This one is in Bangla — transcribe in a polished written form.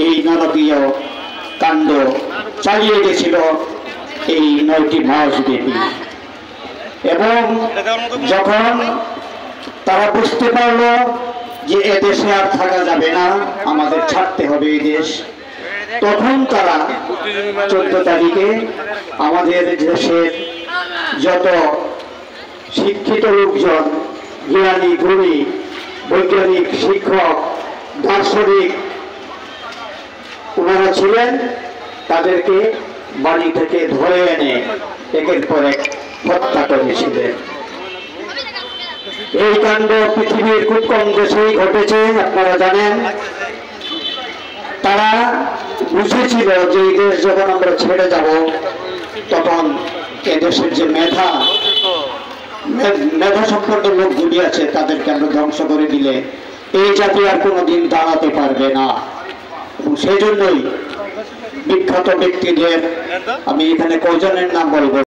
এই নারকীয় কাণ্ড চালিয়ে গেছিল এই 9টি মাস ব্যাপী। এবং যখন তারা বুঝতে পারলো যে এদেশে আর থাকা যাবে না, আমাদের ছাড়তে হবে এই দেশ, তখন তারা 14 তারিখে আমাদের দেশের যত শিক্ষিত লোকজন, জ্ঞানী গুণী বৈজ্ঞানিক, শিক্ষক, দার্শনিক ওনারা ছিলেন, তাদেরকে বাড়ি থেকে ধরে এনে একের পর এক হত্যা করেছিলেন। এই কাণ্ড পৃথিবীর খুব কম দেশেই ঘটেছে, আপনারা জানেন। তারা বুঝেছিল যে এই দেশ যখন আমরা ছেড়ে যাব, তখন এদেশের যে মেধা সম্পন্ন লোকগুলি আছে তাদেরকে আমরা ধ্বংস করে দিলে এই জাতি আর কোনোদিন দাঁড়াতে পারবে না। এবং সেই জন্যই বিখ্যাত ব্যক্তিদের, আমি এখানে কয়জনের নাম বলবো,